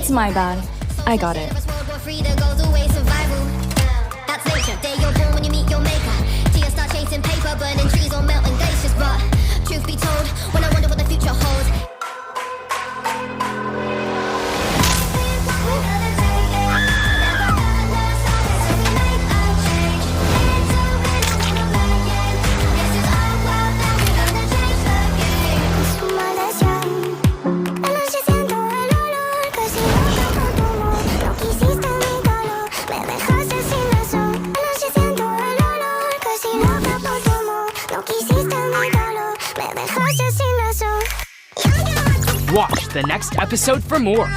It's my bad. I got it. That's nature. Day you're born when you meet your maker. Tears start chasing paper, burning trees or melting glaciers. But truth be told, when I wonder what the future holds. Watch the next episode for more.